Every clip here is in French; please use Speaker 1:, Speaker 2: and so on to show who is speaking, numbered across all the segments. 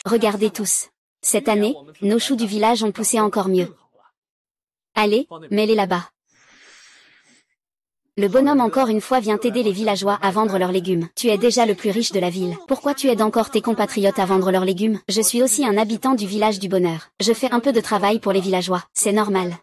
Speaker 1: Regardez tous. Cette année, nos choux du village ont poussé encore mieux. Allez, mets-les là-bas. Le bonhomme encore une fois vient aider les villageois à vendre leurs légumes. Tu es déjà le plus riche de la ville. Pourquoi tu aides encore tes compatriotes à vendre leurs légumes? Je suis aussi un habitant du village du bonheur. Je fais un peu de travail pour les villageois. C'est normal.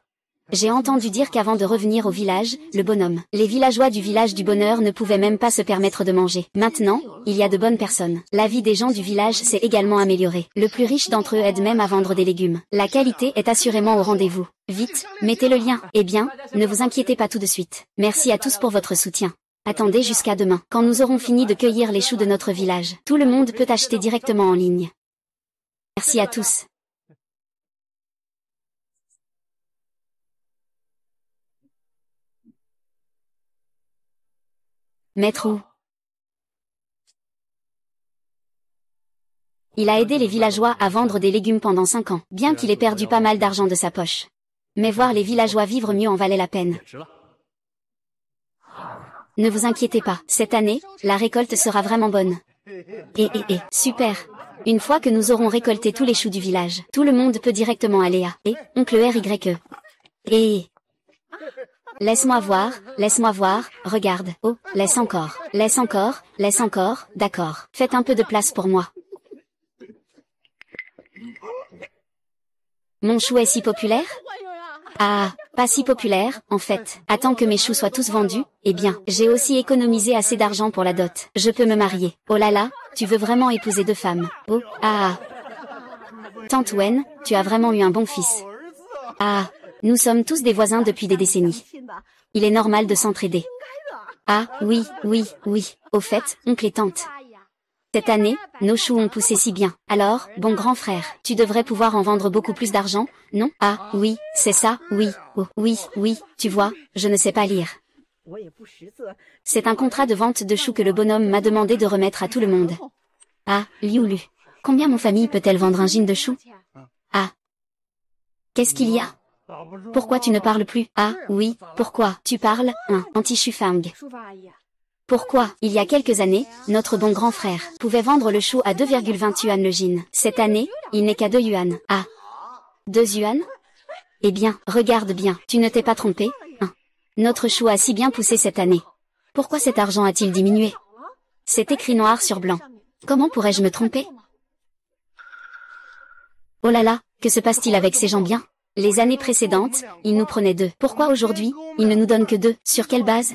Speaker 1: J'ai entendu dire qu'avant de revenir au village, le bonhomme, les villageois du village du bonheur ne pouvaient même pas se permettre de manger. Maintenant, il y a de bonnes personnes. La vie des gens du village s'est également améliorée. Le plus riche d'entre eux aide même à vendre des légumes. La qualité est assurément au rendez-vous. Vite, mettez le lien. Eh bien, ne vous inquiétez pas tout de suite. Merci à tous pour votre soutien. Attendez jusqu'à demain, quand nous aurons fini de cueillir les choux de notre village. Tout le monde peut acheter directement en ligne. Merci à tous. Maître Wu. Il a aidé les villageois à vendre des légumes pendant 5 ans, bien qu'il ait perdu pas mal d'argent de sa poche. Mais voir les villageois vivre mieux en valait la peine. Ne vous inquiétez pas, cette année, la récolte sera vraiment bonne. Super. Une fois que nous aurons récolté tous les choux du village, tout le monde peut directement aller à oncle RYE. Laisse-moi voir, regarde, oh, laisse encore, d'accord, faites un peu de place pour moi. Mon chou est si populaire? Ah, pas si populaire, en fait. Attends que mes choux soient tous vendus, eh bien, j'ai aussi économisé assez d'argent pour la dot. Je peux me marier. Oh là là, tu veux vraiment épouser 2 femmes. Oh, Tante Wen, tu as vraiment eu un bon fils. Ah, nous sommes tous des voisins depuis des décennies. Il est normal de s'entraider. Ah, oui. Au fait, oncle et tante. Cette année, nos choux ont poussé si bien. Alors, bon grand frère, tu devrais pouvoir en vendre beaucoup plus d'argent, non? Ah, oui, c'est ça, oui. Oh, oui, tu vois, je ne sais pas lire. C'est un contrat de vente de choux que le bonhomme m'a demandé de remettre à tout le monde. Ah, Liu. Combien mon famille peut-elle vendre un jean de choux? Ah. Qu'est-ce qu'il y a? Pourquoi tu ne parles plus? Ah, oui, pourquoi? Tu parles, anti-chufang. Pourquoi? Il y a quelques années, notre bon grand frère pouvait vendre le chou à 2,20 yuan le jean. Cette année, il n'est qu'à 2 yuan. Ah. 2 yuan? Eh bien, regarde bien, tu ne t'es pas trompé, Notre chou a si bien poussé cette année. Pourquoi cet argent a-t-il diminué? C'est écrit noir sur blanc. Comment pourrais-je me tromper? Oh là là, que se passe-t-il avec ces gens bien? Les années précédentes, il nous prenait 2. Pourquoi aujourd'hui, il ne nous donne que 2? Sur quelle base?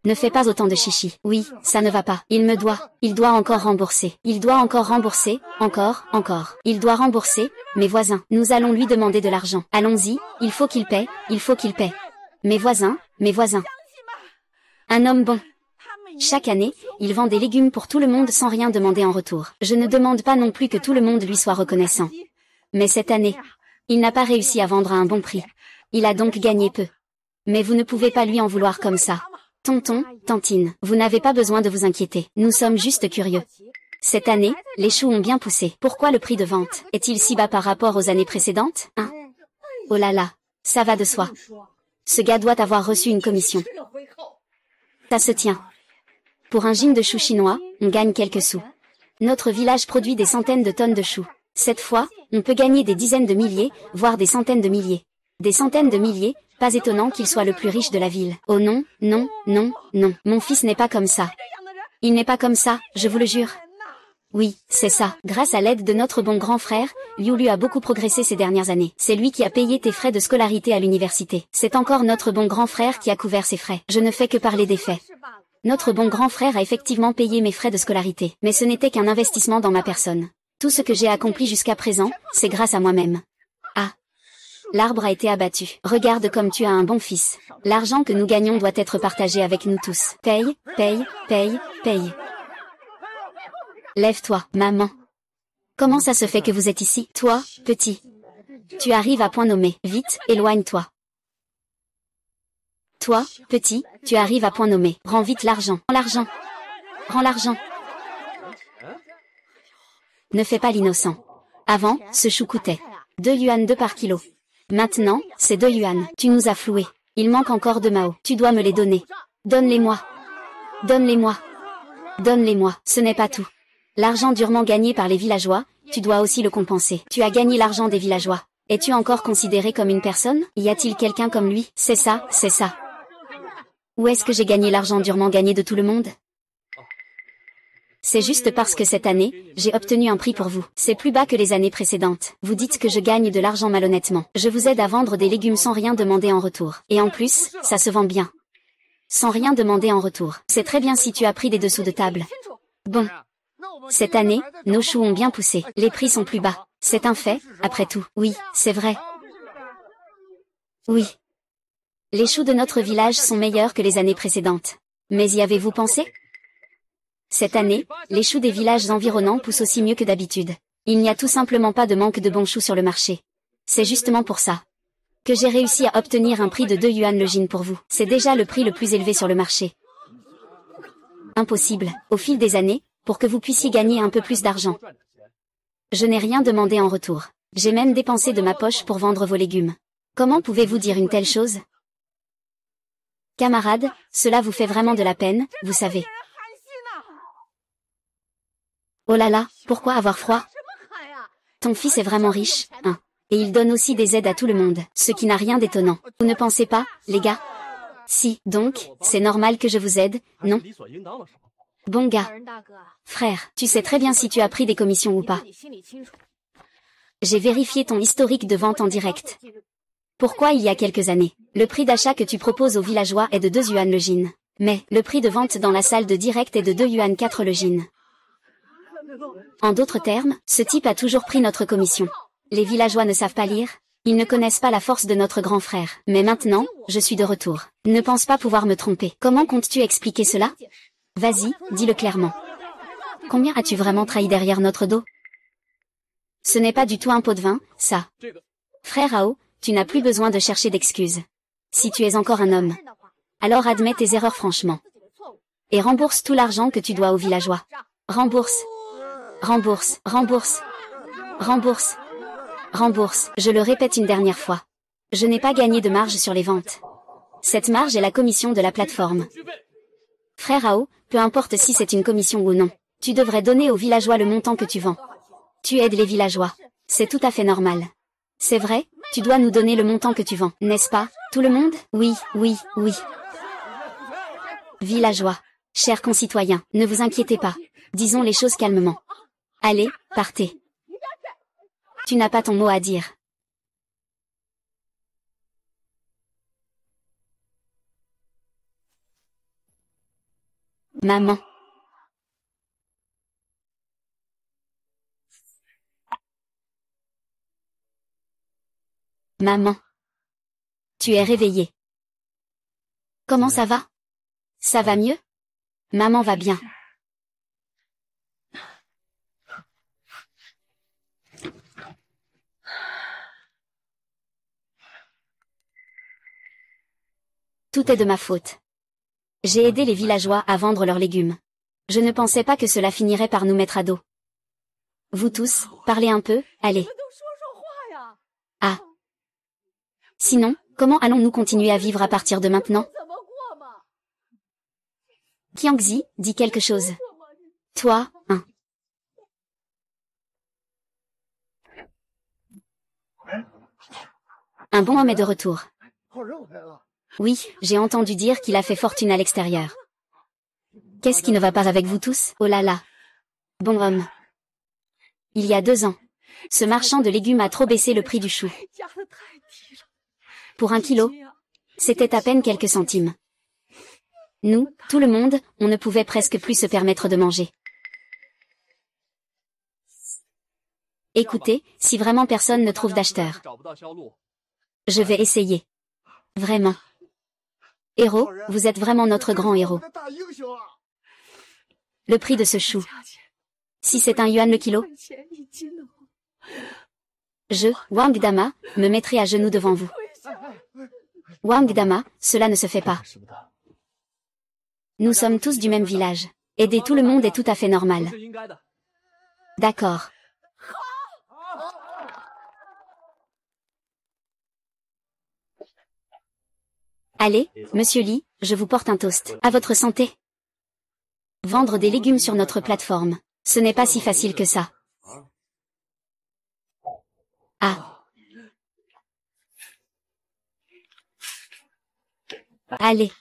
Speaker 1: Ne fais pas autant de chichi. Oui, ça ne va pas. Il doit encore rembourser. Encore. Il doit rembourser, mes voisins. Nous allons lui demander de l'argent. Allons-y, il faut qu'il paie. Mes voisins. Un homme bon. Chaque année, il vend des légumes pour tout le monde sans rien demander en retour. Je ne demande pas non plus que tout le monde lui soit reconnaissant. Mais cette année, il n'a pas réussi à vendre à un bon prix. Il a donc gagné peu. Mais vous ne pouvez pas lui en vouloir comme ça. Tonton, tantine, vous n'avez pas besoin de vous inquiéter. Nous sommes juste curieux. Cette année, les choux ont bien poussé. Pourquoi le prix de vente est-il si bas par rapport aux années précédentes, Oh là là, ça va de soi. Ce gars doit avoir reçu une commission. Ça se tient. Pour un jean de choux chinois, on gagne quelques sous. Notre village produit des centaines de tonnes de choux. Cette fois, on peut gagner des dizaines de milliers, voire des centaines de milliers. Des centaines de milliers, pas étonnant qu'il soit le plus riche de la ville. Oh non. Mon fils n'est pas comme ça. Il n'est pas comme ça, je vous le jure. Oui, c'est ça. Grâce à l'aide de notre bon grand frère, Liu a beaucoup progressé ces dernières années. C'est lui qui a payé tes frais de scolarité à l'université. C'est encore notre bon grand frère qui a couvert ses frais. Je ne fais que parler des faits. Notre bon grand frère a effectivement payé mes frais de scolarité. Mais ce n'était qu'un investissement dans ma personne. Tout ce que j'ai accompli jusqu'à présent, c'est grâce à moi-même. Ah. L'arbre a été abattu. Regarde comme tu as un bon fils. L'argent que nous gagnons doit être partagé avec nous tous. Paye. Lève-toi, maman. Comment ça se fait que vous êtes ici? Toi, petit. Tu arrives à point nommé. Vite, éloigne-toi. Toi, petit, tu arrives à point nommé. Rends vite l'argent. Rends l'argent. Ne fais pas l'innocent. Avant, ce chou coûtait 2 yuan 2 par kilo. Maintenant, c'est 2 yuan. Tu nous as floués. Il manque encore 2 mao. Tu dois me les donner. Donne-les-moi. Ce n'est pas tout. L'argent durement gagné par les villageois, tu dois aussi le compenser. Tu as gagné l'argent des villageois. Es-tu encore considéré comme une personne? Y a-t-il quelqu'un comme lui? C'est ça, c'est ça. Où est-ce que j'ai gagné l'argent durement gagné de tout le monde? C'est juste parce que cette année, j'ai obtenu un prix pour vous. C'est plus bas que les années précédentes. Vous dites que je gagne de l'argent malhonnêtement. Je vous aide à vendre des légumes sans rien demander en retour. Et en plus, ça se vend bien. Sans rien demander en retour. C'est très bien si tu as pris des dessous de table. Bon. Cette année, nos choux ont bien poussé. Les prix sont plus bas. C'est un fait, après tout. Oui, c'est vrai. Oui. Les choux de notre village sont meilleurs que les années précédentes. Mais y avez-vous pensé? Cette année, les choux des villages environnants poussent aussi mieux que d'habitude. Il n'y a tout simplement pas de manque de bons choux sur le marché. C'est justement pour ça que j'ai réussi à obtenir un prix de 2 yuan le jin pour vous. C'est déjà le prix le plus élevé sur le marché. Impossible, au fil des années, pour que vous puissiez gagner un peu plus d'argent. Je n'ai rien demandé en retour. J'ai même dépensé de ma poche pour vendre vos légumes. Comment pouvez-vous dire une telle chose? Camarade, cela vous fait vraiment de la peine, vous savez. Oh là là, pourquoi avoir froid? Ton fils est vraiment riche, hein. Et il donne aussi des aides à tout le monde, ce qui n'a rien d'étonnant. Vous ne pensez pas, les gars? Si, donc, c'est normal que je vous aide, non? Bon gars. Frère, tu sais très bien si tu as pris des commissions ou pas. J'ai vérifié ton historique de vente en direct. Pourquoi il y a quelques années, le prix d'achat que tu proposes aux villageois est de 2 yuan le jin. Mais, le prix de vente dans la salle de direct est de 2 yuan 4 le jin. En d'autres termes, ce type a toujours pris notre commission. Les villageois ne savent pas lire, ils ne connaissent pas la force de notre grand frère. Mais maintenant, je suis de retour. Ne pense pas pouvoir me tromper. Comment comptes-tu expliquer cela? Vas-y, dis-le clairement. Combien as-tu vraiment trahi derrière notre dos? Ce n'est pas du tout un pot de vin, ça. Frère Ao, tu n'as plus besoin de chercher d'excuses. Si tu es encore un homme, alors admets tes erreurs franchement. Et rembourse tout l'argent que tu dois aux villageois. Rembourse. Rembourse, rembourse. Rembourse. Rembourse. Je le répète une dernière fois. Je n'ai pas gagné de marge sur les ventes. Cette marge est la commission de la plateforme. Frère Ao, peu importe si c'est une commission ou non, tu devrais donner aux villageois le montant que tu vends. Tu aides les villageois. C'est tout à fait normal. C'est vrai, tu dois nous donner le montant que tu vends, n'est-ce pas, tout le monde? Oui, oui, oui. Villageois. Chers concitoyens, ne vous inquiétez pas. Disons les choses calmement. Allez, partez. Tu n'as pas ton mot à dire. Maman. Maman. Tu es réveillée. Comment ça va? Ça va mieux? Maman va bien. Tout est de ma faute. J'ai aidé les villageois à vendre leurs légumes. Je ne pensais pas que cela finirait par nous mettre à dos. Vous tous, parlez un peu, allez. Ah. Sinon, comment allons-nous continuer à vivre à partir de maintenant? Qiangzi, dis quelque chose. Toi, hein. Un bon homme est de retour. Oui, j'ai entendu dire qu'il a fait fortune à l'extérieur. Qu'est-ce qui ne va pas avec vous tous? Oh là là. Bon homme. Il y a 2 ans, ce marchand de légumes a trop baissé le prix du chou. Pour 1 kilo, c'était à peine quelques centimes. Nous, tout le monde, on ne pouvait presque plus se permettre de manger. Écoutez, si vraiment personne ne trouve d'acheteur, je vais essayer. Vraiment. Héros, vous êtes vraiment notre grand héros. Le prix de ce chou. Si c'est 1 yuan le kilo, je, Wang Dama, me mettrai à genoux devant vous. Wang Dama, cela ne se fait pas. Nous sommes tous du même village. Aider tout le monde est tout à fait normal. D'accord. Allez, monsieur Li, je vous porte un toast. À votre santé. Vendre des légumes sur notre plateforme. Ce n'est pas si facile que ça. Ah. Allez.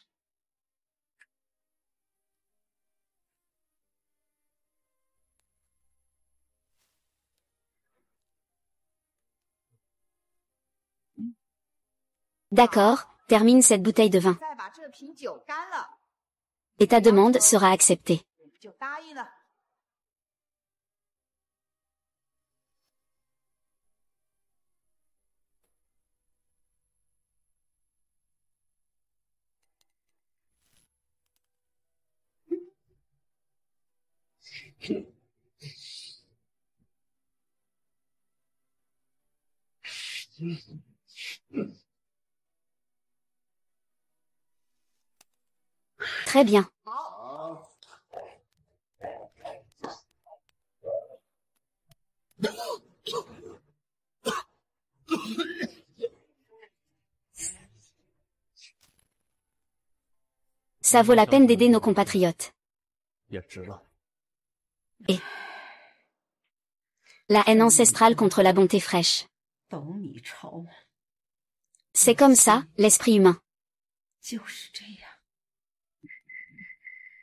Speaker 1: D'accord, termine cette bouteille de vin. Et ta demande sera acceptée. Très bien. Ça vaut la peine d'aider nos compatriotes. Et la haine ancestrale contre la bonté fraîche. C'est comme ça, l'esprit humain.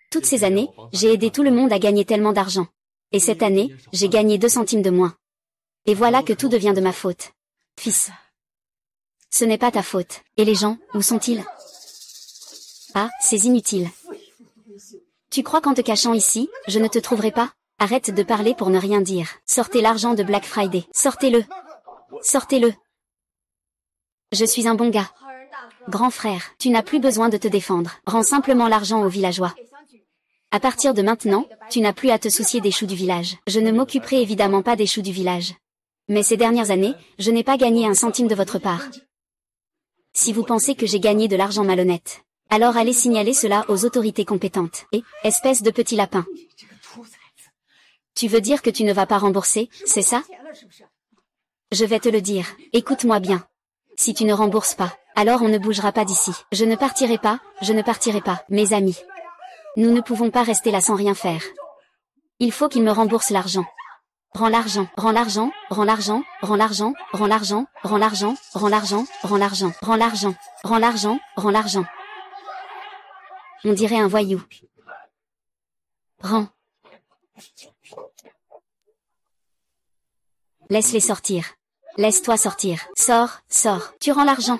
Speaker 1: Toutes ces années, j'ai aidé tout le monde à gagner tellement d'argent. Et cette année, j'ai gagné 2 centimes de moins. Et voilà que tout devient de ma faute. Fils. Ce n'est pas ta faute. Et les gens, où sont-ils? Ah, c'est inutile. Tu crois qu'en te cachant ici, je ne te trouverai pas? Arrête de parler pour ne rien dire. Sortez l'argent de Black Friday. Sortez-le. Sortez-le. Je suis un bon gars. Grand frère, tu n'as plus besoin de te défendre. Rends simplement l'argent aux villageois. À partir de maintenant, tu n'as plus à te soucier des choux du village. Je ne m'occuperai évidemment pas des choux du village. Mais ces dernières années, je n'ai pas gagné un centime de votre part. Si vous pensez que j'ai gagné de l'argent malhonnête, alors allez signaler cela aux autorités compétentes. Et, espèce de petit lapin. Tu veux dire que tu ne vas pas rembourser, c'est ça? Je vais te le dire, écoute-moi bien. Si tu ne rembourses pas, alors on ne bougera pas d'ici. Je ne partirai pas, mes amis. Nous ne pouvons pas rester là sans rien faire. Il faut qu'il me rembourse l'argent. Rends l'argent, rends l'argent, rends l'argent, rends l'argent, rends l'argent, rends l'argent, rends l'argent, rends l'argent, rends l'argent, rends l'argent, rends l'argent. On dirait un voyou. Rends. Laisse-les sortir. Laisse-toi sortir. Sors, sors. Tu rends l'argent.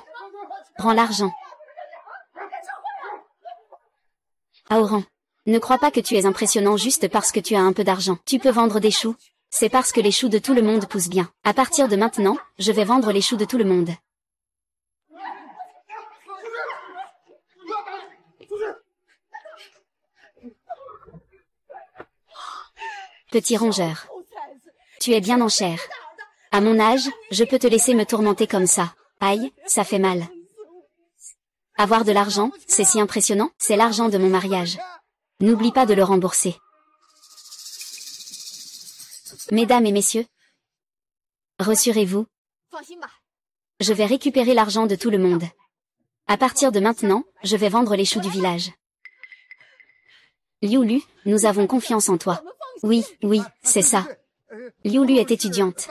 Speaker 1: Rends l'argent. Aoran. Ne crois pas que tu es impressionnant juste parce que tu as un peu d'argent. Tu peux vendre des choux. C'est parce que les choux de tout le monde poussent bien. À partir de maintenant, je vais vendre les choux de tout le monde. Petit rongeur. Tu es bien en chair. À mon âge, je peux te laisser me tourmenter comme ça. Aïe, ça fait mal. Avoir de l'argent, c'est si impressionnant, c'est l'argent de mon mariage. N'oublie pas de le rembourser. Mesdames et messieurs, rassurez-vous. Je vais récupérer l'argent de tout le monde. À partir de maintenant, je vais vendre les choux du village. Liu, nous avons confiance en toi. Oui, c'est ça. Liu est étudiante.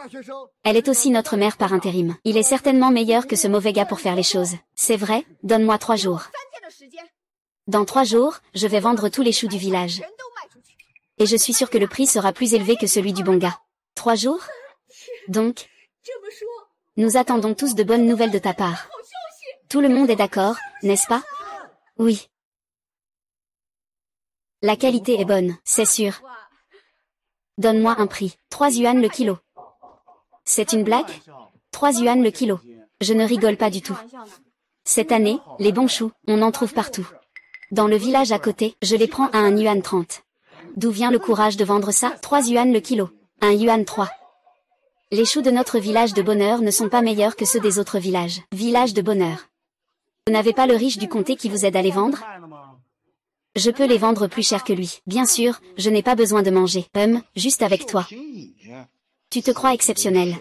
Speaker 1: Elle est aussi notre mère par intérim. Il est certainement meilleur que ce mauvais gars pour faire les choses. C'est vrai, donne-moi 3 jours. Dans 3 jours, je vais vendre tous les choux du village. Et je suis sûre que le prix sera plus élevé que celui du bon gars. 3 jours? Donc, nous attendons tous de bonnes nouvelles de ta part. Tout le monde est d'accord, n'est-ce pas? Oui. La qualité est bonne, c'est sûr. Donne-moi un prix. 3 yuan le kilo. C'est une blague? 3 yuan le kilo. Je ne rigole pas du tout. Cette année, les bons choux, on en trouve partout. Dans le village à côté, je les prends à 1 yuan 30. D'où vient le courage de vendre ça? 3 yuan le kilo. 1 yuan 3. Les choux de notre village de bonheur ne sont pas meilleurs que ceux des autres villages. Village de bonheur. Vous n'avez pas le riche du comté qui vous aide à les vendre? Je peux les vendre plus cher que lui. Bien sûr, je n'ai pas besoin de manger. Juste avec toi. Tu te crois exceptionnel.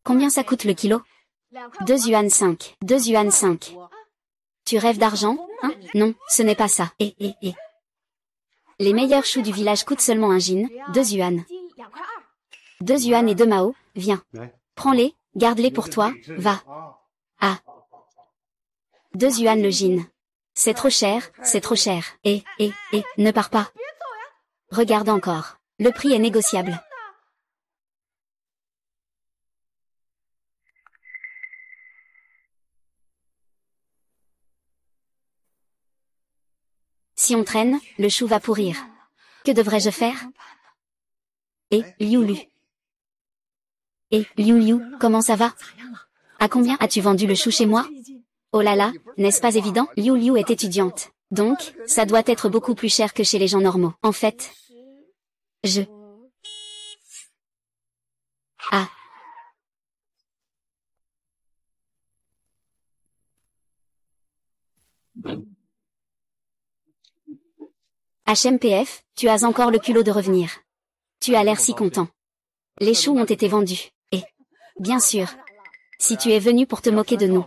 Speaker 1: Combien ça coûte le kilo? 2 yuan 5. 2 yuan 5. Tu rêves d'argent, hein? Non, ce n'est pas ça. Les meilleurs choux du village coûtent seulement un jin, 2 yuan. 2 yuan et 2 mao, viens. Prends-les, garde-les pour toi, va. Ah. 2 yuan le jin. C'est trop cher, c'est trop cher. Ne pars pas. Regarde encore. Le prix est négociable. Si on traîne, le chou va pourrir. Que devrais-je faire? Liu Lu. Liu Liu, comment ça va? À combien as-tu vendu le chou chez moi? Oh là là, n'est-ce pas évident? Liu Liu est étudiante. Donc, ça doit être beaucoup plus cher que chez les gens normaux. En fait, Ah. HMPF, tu as encore le culot de revenir. Tu as l'air si content. Les choux ont été vendus. Bien sûr, si tu es venu pour te moquer de nous,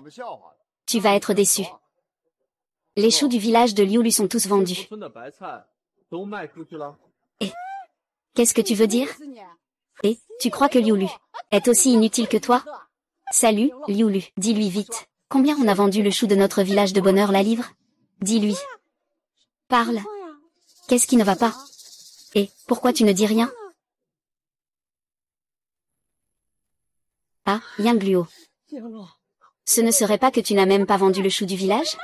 Speaker 1: tu vas être déçu. Les choux du village de Liu Lu sont tous vendus. Qu'est-ce que tu veux dire? Tu crois que Liu Lu est aussi inutile que toi? Salut, Liu Lu, dis-lui vite. Combien on a vendu le chou de notre village de bonheur la livre? Dis-lui. Parle. Qu'est-ce qui ne va pas? Pourquoi tu ne dis rien? Ah, Yang Luo. Ce ne serait pas que tu n'as même pas vendu le chou du village?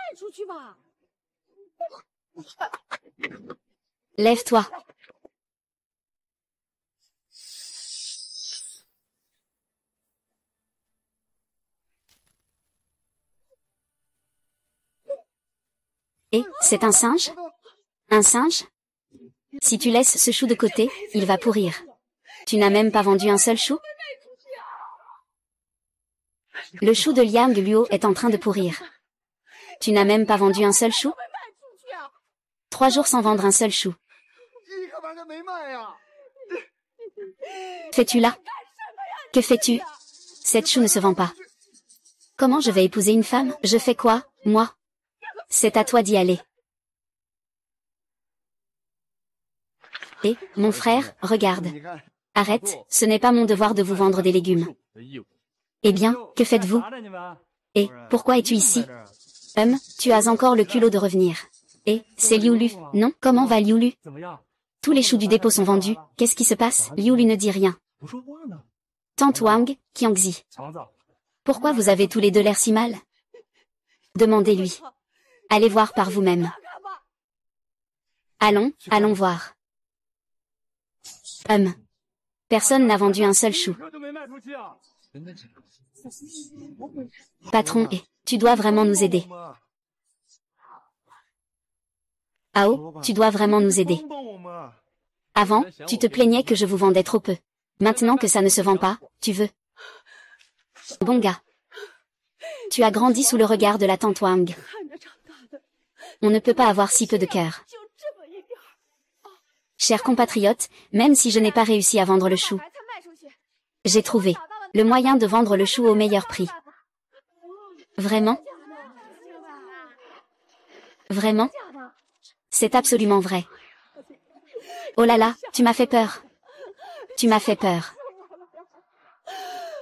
Speaker 1: Lève-toi. C'est un singe? Un singe? Si tu laisses ce chou de côté, il va pourrir. Tu n'as même pas vendu un seul chou? Le chou de Liang Luo est en train de pourrir. Tu n'as même pas vendu un seul chou? 3 jours sans vendre un seul chou. Fais-tu là? Que fais-tu? Cette chou ne se vend pas. Comment je vais épouser une femme? Je fais quoi, moi? C'est à toi d'y aller. Mon frère, regarde. Arrête, ce n'est pas mon devoir de vous vendre des légumes. Eh bien, que faites-vous? Pourquoi es-tu ici? Tu as encore le culot de revenir. C'est Liu Lu, non? Comment va Liu Lu? Tous les choux du dépôt sont vendus, qu'est-ce qui se passe? Liu Lu ne dit rien. Tante Wang, Qiangzi. Pourquoi vous avez tous les deux l'air si mal? Demandez-lui. Allez voir par vous-même. Allons voir. Personne n'a vendu un seul chou. Patron, tu dois vraiment nous aider. Ao, tu dois vraiment nous aider. Avant, tu te plaignais que je vous vendais trop peu. Maintenant que ça ne se vend pas, tu veux. Bon gars. Tu as grandi sous le regard de la tante Wang. On ne peut pas avoir si peu de cœur. Chers compatriotes, même si je n'ai pas réussi à vendre le chou, j'ai trouvé le moyen de vendre le chou au meilleur prix. Vraiment? Vraiment? C'est absolument vrai. Oh là là, tu m'as fait peur. Tu m'as fait peur.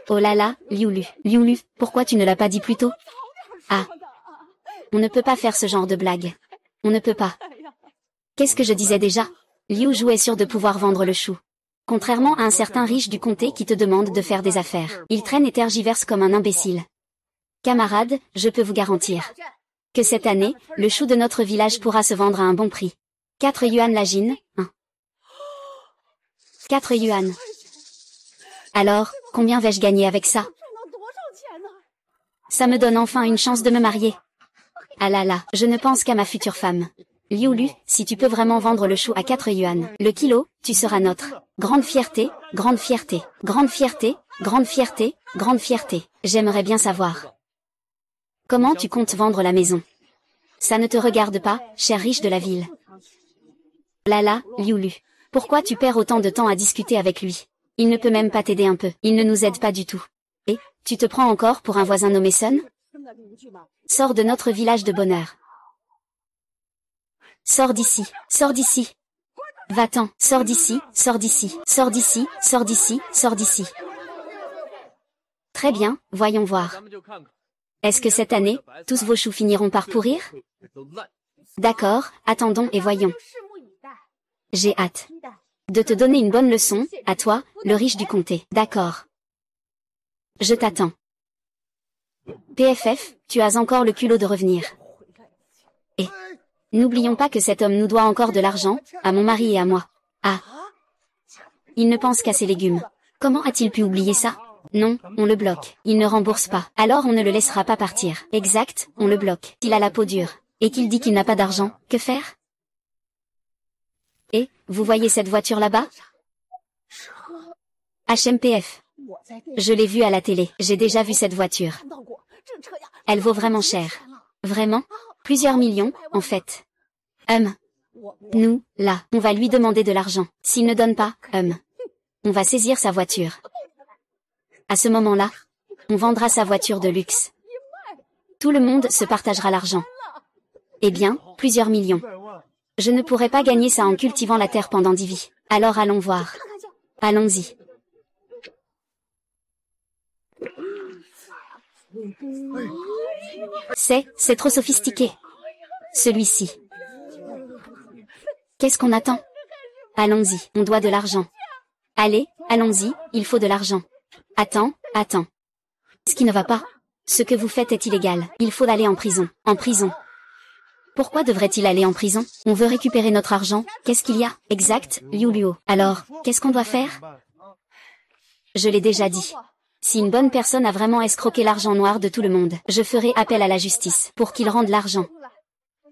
Speaker 1: Oh là là, Liu Lu. Liu Lu, pourquoi tu ne l'as pas dit plus tôt? Ah. On ne peut pas faire ce genre de blague. On ne peut pas. Qu'est-ce que je disais déjà? Liu Ju est sûr de pouvoir vendre le chou. Contrairement à un certain riche du comté qui te demande de faire des affaires. Il traîne et tergiverse comme un imbécile. Camarades, je peux vous garantir que cette année, le chou de notre village pourra se vendre à un bon prix. 4 yuan la gine, 4 yuan. Alors, combien vais-je gagner avec ça? Ça me donne enfin une chance de me marier. Ah là là, je ne pense qu'à ma future femme. Liu Lu, si tu peux vraiment vendre le chou à 4 yuan, le kilo, tu seras notre. Grande fierté, grande fierté, grande fierté, grande fierté, grande fierté. J'aimerais bien savoir. Comment tu comptes vendre la maison? Ça ne te regarde pas, cher riche de la ville. Là là, Liu Lu. Pourquoi tu perds autant de temps à discuter avec lui? Il ne peut même pas t'aider un peu. Il ne nous aide pas du tout. Et, tu te prends encore pour un voisin nommé Sun? Sors de notre village de bonheur. Sors d'ici, sors d'ici. Va-t'en, sors d'ici, sors d'ici, sors d'ici, sors d'ici, sors d'ici. Très bien, voyons voir. Est-ce que cette année, tous vos choux finiront par pourrir? D'accord, attendons et voyons. J'ai hâte de te donner une bonne leçon, à toi, le riche du comté. D'accord. Je t'attends. PFF, tu as encore le culot de revenir. Et n'oublions pas que cet homme nous doit encore de l'argent, à mon mari et à moi. Ah. Il ne pense qu'à ses légumes. Comment a-t-il pu oublier ça? Non, on le bloque. Il ne rembourse pas. Alors on ne le laissera pas partir. Exact, on le bloque. S'il a la peau dure, et qu'il dit qu'il n'a pas d'argent, que faire? Et, vous voyez cette voiture là-bas? HMPF. Je l'ai vue à la télé. J'ai déjà vu cette voiture. Elle vaut vraiment cher. Vraiment? Plusieurs millions, en fait. Nous, là, on va lui demander de l'argent. S'il ne donne pas, on va saisir sa voiture. À ce moment-là, on vendra sa voiture de luxe. Tout le monde se partagera l'argent. Eh bien, plusieurs millions. Je ne pourrais pas gagner ça en cultivant la terre pendant 10 vies. Alors allons voir. Allons-y. C'est trop sophistiqué. Celui-ci. Qu'est-ce qu'on attend? Allons-y, on doit de l'argent. Allez, allons-y, il faut de l'argent. Attends. Ce qui ne va pas. Ce que vous faites est illégal. Il faut aller en prison. En prison. Pourquoi devrait-il aller en prison? On veut récupérer notre argent. Qu'est-ce qu'il y a? Exact, Liu Luo. Alors, qu'est-ce qu'on doit faire? Je l'ai déjà dit. Si une bonne personne a vraiment escroqué l'argent noir de tout le monde, je ferai appel à la justice pour qu'il rende l'argent.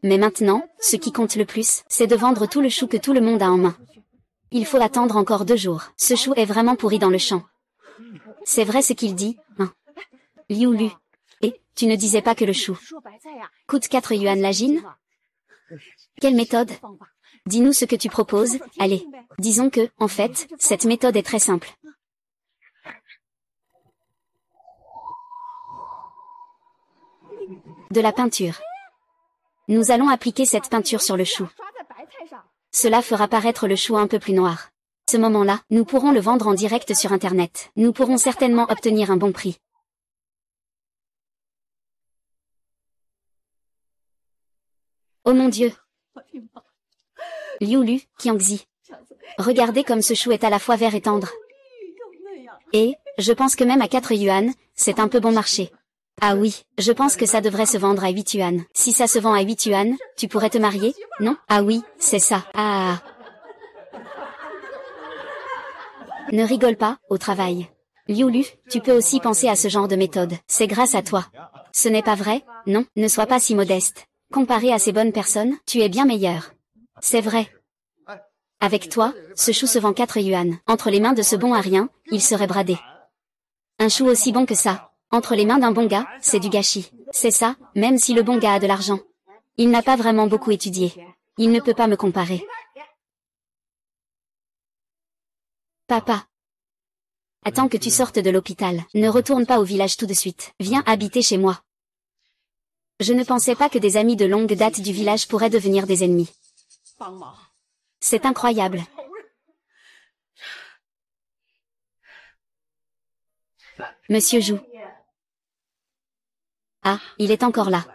Speaker 1: Mais maintenant, ce qui compte le plus, c'est de vendre tout le chou que tout le monde a en main. Il faut attendre encore 2 jours. Ce chou est vraiment pourri dans le champ. C'est vrai ce qu'il dit, hein? Liu Lu. Et, tu ne disais pas que le chou coûte 4 yuan la gine? Quelle méthode? Dis-nous ce que tu proposes, allez. Disons que, en fait, cette méthode est très simple. De la peinture. Nous allons appliquer cette peinture sur le chou. Cela fera paraître le chou un peu plus noir. À ce moment-là, nous pourrons le vendre en direct sur Internet. Nous pourrons certainement obtenir un bon prix. Oh mon Dieu! Liu Lu, Qiangzi. Regardez comme ce chou est à la fois vert et tendre. Et, je pense que même à 4 yuan, c'est un peu bon marché. Ah oui, je pense que ça devrait se vendre à 8 yuan. Si ça se vend à 8 yuan, tu pourrais te marier, non? Ah oui, c'est ça. Ah. Ne rigole pas, au travail. Liu Lu, tu peux aussi penser à ce genre de méthode. C'est grâce à toi. Ce n'est pas vrai? Non, ne sois pas si modeste. Comparé à ces bonnes personnes, tu es bien meilleur. C'est vrai. Avec toi, ce chou se vend 4 yuan. Entre les mains de ce bon à rien, il serait bradé. Un chou aussi bon que ça, entre les mains d'un bon gars, c'est du gâchis. C'est ça, même si le bon gars a de l'argent. Il n'a pas vraiment beaucoup étudié. Il ne peut pas me comparer. Papa. Attends que tu sortes de l'hôpital. Ne retourne pas au village tout de suite. Viens habiter chez moi. Je ne pensais pas que des amis de longue date du village pourraient devenir des ennemis. C'est incroyable. Monsieur Zhu. Ah, il est encore là.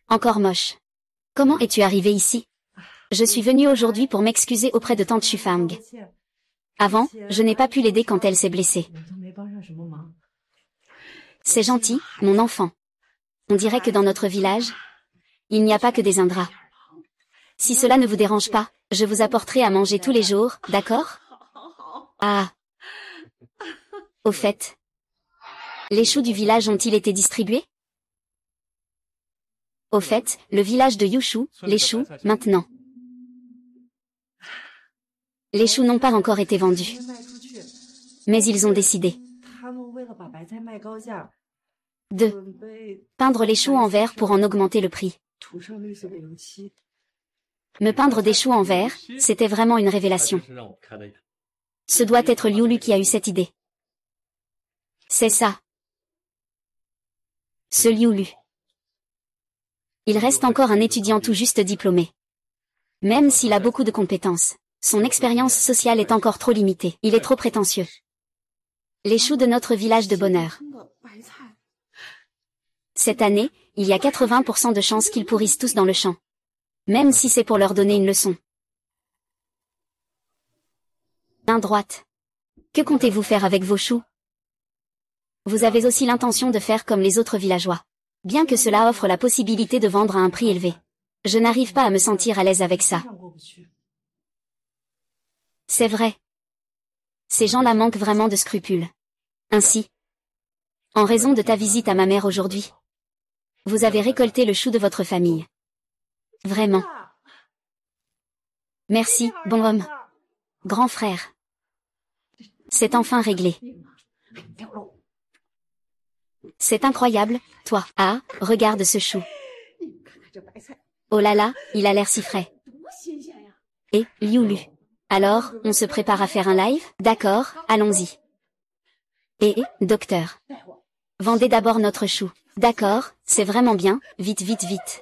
Speaker 1: Encore moche. Comment es-tu arrivé ici? Je suis venue aujourd'hui pour m'excuser auprès de tante Xufang. Avant, je n'ai pas pu l'aider quand elle s'est blessée. C'est gentil, mon enfant. On dirait que dans notre village, il n'y a pas que des ingrats. Si cela ne vous dérange pas, je vous apporterai à manger tous les jours, d'accord? Ah. Au fait, les choux du village ont-ils été distribués? Au fait, le village de Yushu, les choux, maintenant. Les choux n'ont pas encore été vendus. Mais ils ont décidé de peindre les choux en vert pour en augmenter le prix. Me peindre des choux en vert, c'était vraiment une révélation. Ce doit être Liu Lu qui a eu cette idée. C'est ça. Ce Liu Lu. Il reste encore un étudiant tout juste diplômé. Même s'il a beaucoup de compétences, son expérience sociale est encore trop limitée. Il est trop prétentieux. Les choux de notre village de bonheur. Cette année, il y a 80% de chances qu'ils pourrissent tous dans le champ. Même si c'est pour leur donner une leçon. Main droite. Que comptez-vous faire avec vos choux? Vous avez aussi l'intention de faire comme les autres villageois. Bien que cela offre la possibilité de vendre à un prix élevé. Je n'arrive pas à me sentir à l'aise avec ça. C'est vrai. Ces gens-là manquent vraiment de scrupules. Ainsi, en raison de ta visite à ma mère aujourd'hui, vous avez récolté le chou de votre famille. Vraiment. Merci, bon homme. Grand frère. C'est enfin réglé. C'est incroyable, toi. Ah, regarde ce chou. Oh là là, il a l'air si frais. Et, Liu Lu. Alors, on se prépare à faire un live? D'accord, allons-y. Docteur. Vendez d'abord notre chou. D'accord, c'est vraiment bien, vite vite vite.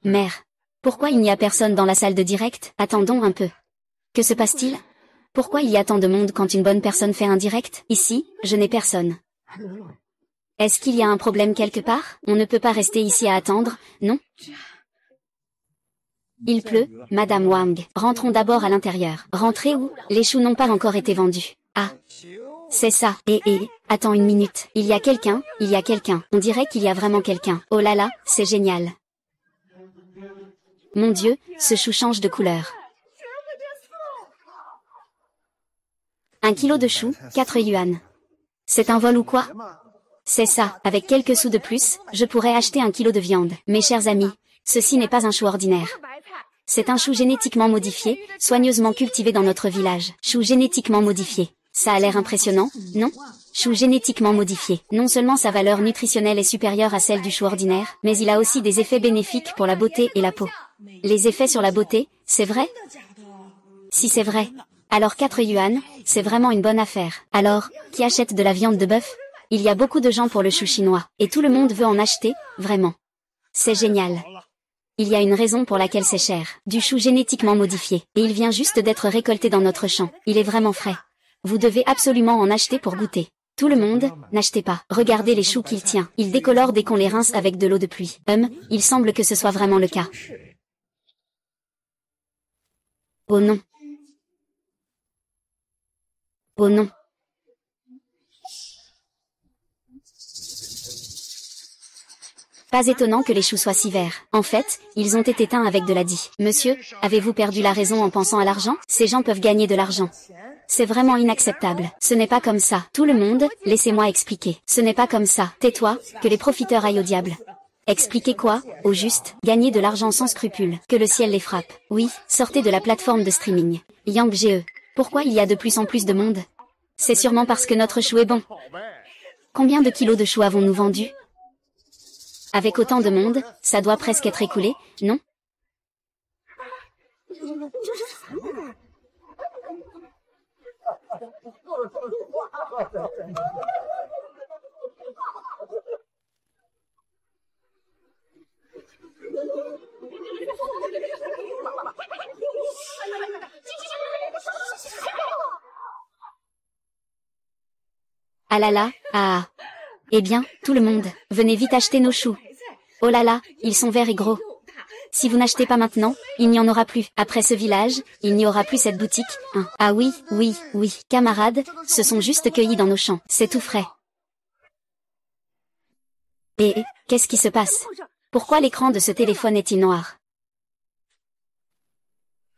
Speaker 1: Mère. Pourquoi il n'y a personne dans la salle de direct? Attendons un peu. Que se passe-t-il? Pourquoi il y a tant de monde quand une bonne personne fait un direct? Ici, je n'ai personne. Est-ce qu'il y a un problème quelque part? On ne peut pas rester ici à attendre, non? Il pleut, Madame Wang. Rentrons d'abord à l'intérieur. Rentrez où? Les choux n'ont pas encore été vendus. Ah. C'est ça. Attends une minute. Il y a quelqu'un, il y a quelqu'un. On dirait qu'il y a vraiment quelqu'un. Oh là là, c'est génial. Mon Dieu, ce chou change de couleur. 1 kilo de chou, 4 yuan. C'est un vol ou quoi? C'est ça, avec quelques sous de plus, je pourrais acheter 1 kilo de viande. Mes chers amis, ceci n'est pas un chou ordinaire. C'est un chou génétiquement modifié, soigneusement cultivé dans notre village. Chou génétiquement modifié. Ça a l'air impressionnant, non? Chou génétiquement modifié. Non seulement sa valeur nutritionnelle est supérieure à celle du chou ordinaire, mais il a aussi des effets bénéfiques pour la beauté et la peau. Les effets sur la beauté, c'est vrai? Si c'est vrai, alors 4 yuan, c'est vraiment une bonne affaire. Alors, qui achète de la viande de bœuf? Il y a beaucoup de gens pour le chou chinois, et tout le monde veut en acheter, vraiment. C'est génial. Il y a une raison pour laquelle c'est cher. Du chou génétiquement modifié, et il vient juste d'être récolté dans notre champ. Il est vraiment frais. Vous devez absolument en acheter pour goûter. Tout le monde, n'achetez pas. Regardez les choux qu'il tient. Il décolore dès qu'on les rince avec de l'eau de pluie. Il semble que ce soit vraiment le cas. Oh non. Oh non. Pas étonnant que les choux soient si verts. En fait, ils ont été teints avec de l'adi. Monsieur, avez-vous perdu la raison en pensant à l'argent? Ces gens peuvent gagner de l'argent. C'est vraiment inacceptable. Ce n'est pas comme ça. Tout le monde, laissez-moi expliquer. Ce n'est pas comme ça. Tais-toi, que les profiteurs aillent au diable. Expliquez quoi? Au juste, gagner de l'argent sans scrupule. Que le ciel les frappe. Oui, sortez de la plateforme de streaming. Yang GE. Pourquoi il y a de plus en plus de monde? C'est sûrement parce que notre chou est bon. Combien de kilos de chou avons-nous vendus? Avec autant de monde, ça doit presque être écoulé, non? Ah là là, ah. Eh bien, tout le monde, venez vite acheter nos choux. Oh là là, ils sont verts et gros. Si vous n'achetez pas maintenant, il n'y en aura plus. Après ce village, il n'y aura plus cette boutique. Ah oui, oui, oui, camarades, ce sont juste cueillis dans nos champs. C'est tout frais. Qu'est-ce qui se passe? Pourquoi l'écran de ce téléphone est-il noir?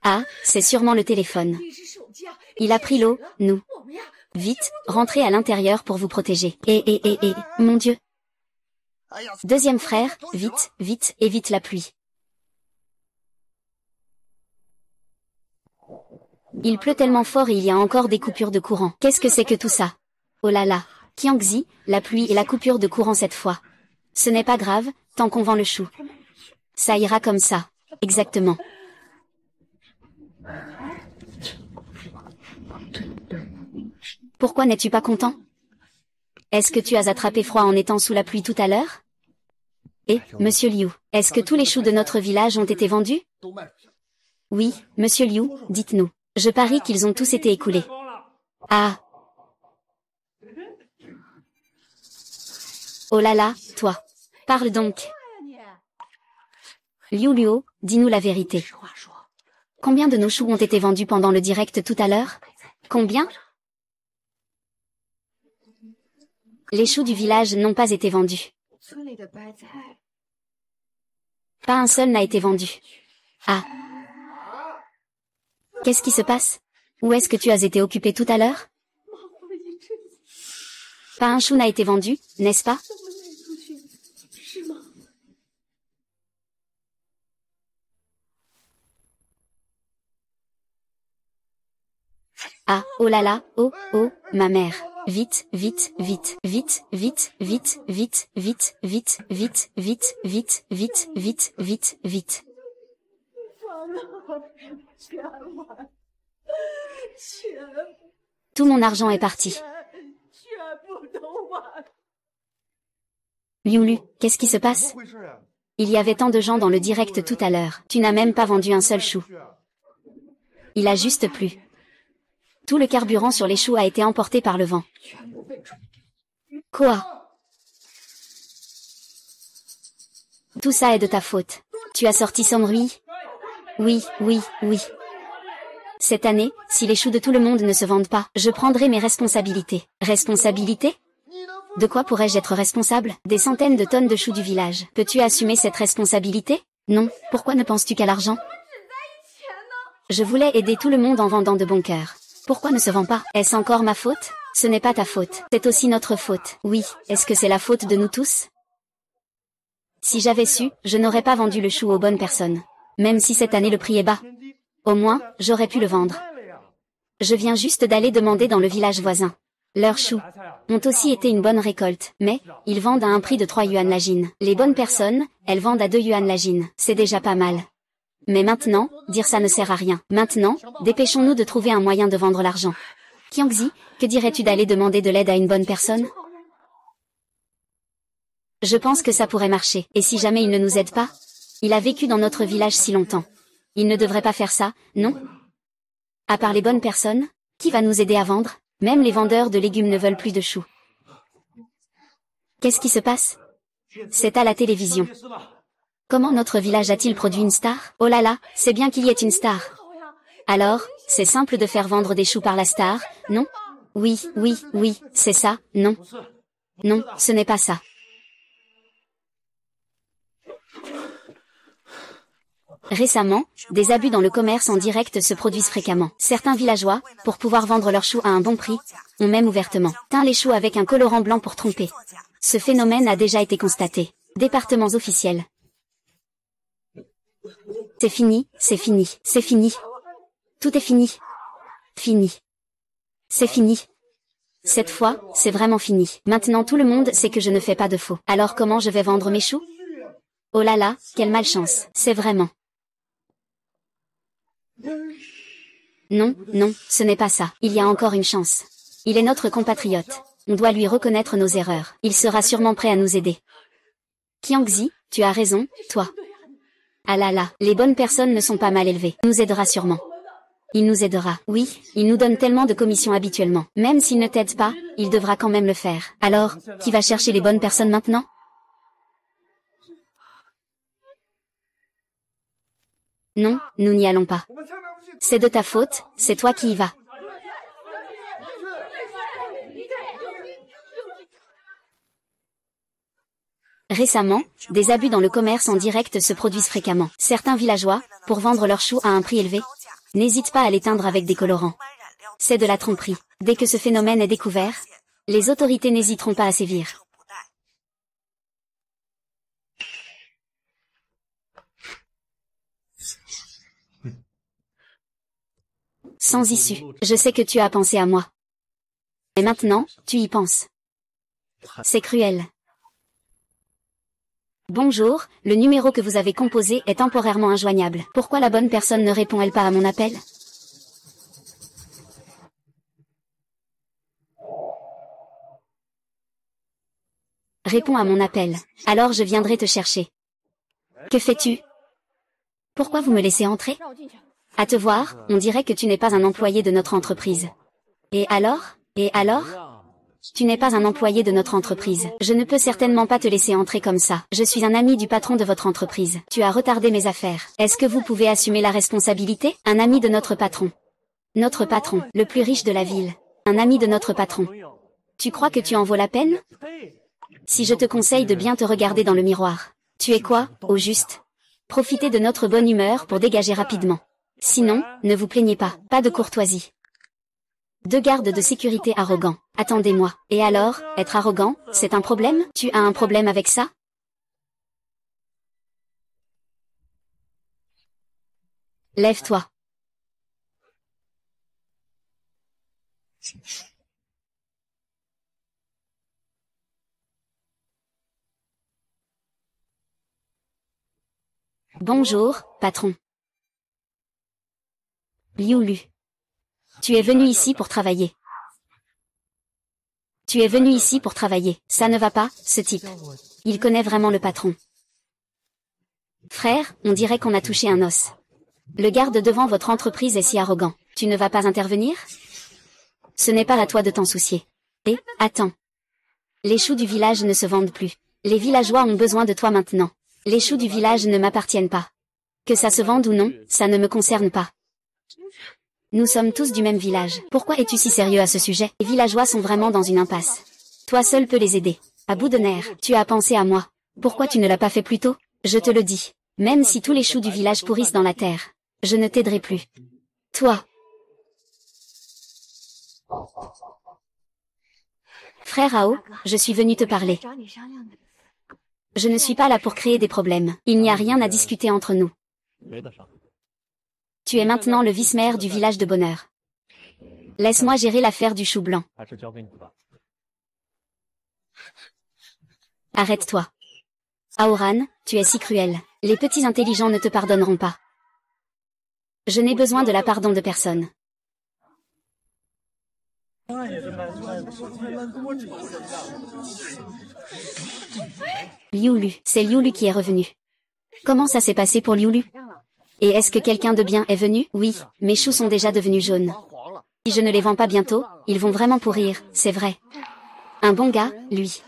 Speaker 1: Ah, c'est sûrement le téléphone. Il a pris l'eau, nous. Vite, rentrez à l'intérieur pour vous protéger. Mon Dieu. Deuxième frère, vite, vite, évite la pluie. Il pleut tellement fort et il y a encore des coupures de courant. Qu'est-ce que c'est que tout ça? Oh là là, Qiangxi, la pluie et la coupure de courant cette fois. Ce n'est pas grave, tant qu'on vend le chou. Ça ira comme ça. Exactement. Pourquoi n'es-tu pas content? Est-ce que tu as attrapé froid en étant sous la pluie tout à l'heure? Et, Monsieur Liu, est-ce que tous les choux de notre village ont été vendus? Oui, Monsieur Liu, dites-nous. Je parie qu'ils ont tous été écoulés. Ah! Oh là là, toi. Parle donc. Liu Luo, dis-nous la vérité. Combien de nos choux ont été vendus pendant le direct tout à l'heure? Combien? Les choux du village n'ont pas été vendus. Pas un seul n'a été vendu. Ah. Qu'est-ce qui se passe? Où est-ce que tu as été occupé tout à l'heure? Pas un chou n'a été vendu, n'est-ce pas? Ah, oh là là, oh, oh, ma mère. Vite, vite, vite, vite, vite, vite, vite, vite, vite, vite, vite, vite, vite, vite, vite, vite. Tout mon argent est parti. Liu, qu'est-ce qui se passe? Il y avait tant de gens dans le direct tout à l'heure. Tu n'as même pas vendu un seul chou. Il a juste plu. Tout le carburant sur les choux a été emporté par le vent. Quoi? Tout ça est de ta faute. Tu as sorti son bruit? Oui, oui, oui. Cette année, si les choux de tout le monde ne se vendent pas, je prendrai mes responsabilités. Responsabilités? De quoi pourrais-je être responsable? Des centaines de tonnes de choux du village. Peux-tu assumer cette responsabilité? Non, pourquoi ne penses-tu qu'à l'argent? Je voulais aider tout le monde en vendant de bon cœur. Pourquoi ne se vend pas? Est-ce encore ma faute? Ce n'est pas ta faute. C'est aussi notre faute. Oui, est-ce que c'est la faute de nous tous? Si j'avais su, je n'aurais pas vendu le chou aux bonnes personnes. Même si cette année le prix est bas. Au moins, j'aurais pu le vendre. Je viens juste d'aller demander dans le village voisin. Leurs choux ont aussi été une bonne récolte, mais ils vendent à un prix de 3 yuan la gine. Les bonnes personnes, elles vendent à 2 yuan la gine. C'est déjà pas mal. Mais maintenant, dire ça ne sert à rien. Maintenant, dépêchons-nous de trouver un moyen de vendre l'argent. Qiangzi, que dirais-tu d'aller demander de l'aide à une bonne personne? Je pense que ça pourrait marcher. Et si jamais il ne nous aide pas? Il a vécu dans notre village si longtemps. Il ne devrait pas faire ça, non? À part les bonnes personnes, qui va nous aider à vendre? Même les vendeurs de légumes ne veulent plus de choux. Qu'est-ce qui se passe? C'est à la télévision. Comment notre village a-t-il produit une star? Oh là là, c'est bien qu'il y ait une star. Alors, c'est simple de faire vendre des choux par la star, non? Oui, oui, oui, c'est ça, non. Non, ce n'est pas ça. Récemment, des abus dans le commerce en direct se produisent fréquemment. Certains villageois, pour pouvoir vendre leurs choux à un bon prix, ont même ouvertement teint les choux avec un colorant blanc pour tromper. Ce phénomène a déjà été constaté. Départements officiels. C'est fini, c'est fini, c'est fini. Tout est fini. Fini. C'est fini. Cette fois, c'est vraiment fini. Maintenant tout le monde sait que je ne fais pas de faux. Alors comment je vais vendre mes choux? Oh là là, quelle malchance. C'est vraiment. Non, non, ce n'est pas ça. Il y a encore une chance. Il est notre compatriote. On doit lui reconnaître nos erreurs. Il sera sûrement prêt à nous aider. Qiangzi, tu as raison, toi. Ah là là, les bonnes personnes ne sont pas mal élevées. Il nous aidera sûrement. Il nous aidera. Oui, il nous donne tellement de commissions habituellement. Même s'il ne t'aide pas, il devra quand même le faire. Alors, qui va chercher les bonnes personnes maintenant? Non, nous n'y allons pas. C'est de ta faute, c'est toi qui y vas. Récemment, des abus dans le commerce en direct se produisent fréquemment. Certains villageois, pour vendre leurs choux à un prix élevé, n'hésitent pas à les teindre avec des colorants. C'est de la tromperie. Dès que ce phénomène est découvert, les autorités n'hésiteront pas à sévir. Sans issue. Je sais que tu as pensé à moi. Et maintenant, tu y penses. C'est cruel. Bonjour, le numéro que vous avez composé est temporairement injoignable. Pourquoi la bonne personne ne répond-elle pas à mon appel? Réponds à mon appel. Alors je viendrai te chercher. Que fais-tu? Pourquoi vous me laissez entrer? À te voir, on dirait que tu n'es pas un employé de notre entreprise. Et alors? Et alors? Tu n'es pas un employé de notre entreprise. Je ne peux certainement pas te laisser entrer comme ça. Je suis un ami du patron de votre entreprise. Tu as retardé mes affaires. Est-ce que vous pouvez assumer la responsabilité? Un ami de notre patron. Notre patron, le plus riche de la ville. Un ami de notre patron. Tu crois que tu en vaux la peine? Si je te conseille de bien te regarder dans le miroir. Tu es quoi, au juste? Profitez de notre bonne humeur pour dégager rapidement. Sinon, ne vous plaignez pas, pas de courtoisie. Deux gardes de sécurité arrogants. Attendez-moi. Et alors, être arrogant, c'est un problème? Tu as un problème avec ça? Lève-toi. Bonjour, patron. Liu Lu. Tu es venu ici pour travailler. Tu es venu ici pour travailler. Ça ne va pas, ce type. Il connaît vraiment le patron. Frère, on dirait qu'on a touché un os. Le garde devant votre entreprise est si arrogant. Tu ne vas pas intervenir? Ce n'est pas à toi de t'en soucier. Et, attends. Les choux du village ne se vendent plus. Les villageois ont besoin de toi maintenant. Les choux du village ne m'appartiennent pas. Que ça se vende ou non, ça ne me concerne pas. Nous sommes tous du même village. Pourquoi es-tu si sérieux à ce sujet? Les villageois sont vraiment dans une impasse. Toi seul peux les aider. À bout de nerfs, tu as pensé à moi. Pourquoi tu ne l'as pas fait plus tôt? Je te le dis. Même si tous les choux du village pourrissent dans la terre, je ne t'aiderai plus. Toi. Frère Ao, je suis venu te parler. Je ne suis pas là pour créer des problèmes. Il n'y a rien à discuter entre nous. Tu es maintenant le vice-maire du village de Bonheur. Laisse-moi gérer l'affaire du chou blanc. Arrête-toi. Aoran, tu es si cruel. Les petits intelligents ne te pardonneront pas. Je n'ai besoin de la pardon de personne. Liu Lu, c'est Liu Lu qui est revenu. Comment ça s'est passé pour Liu Lu? Et est-ce que quelqu'un de bien est venu? Oui, mes choux sont déjà devenus jaunes. Si je ne les vends pas bientôt, ils vont vraiment pourrir, c'est vrai. Un bon gars, lui.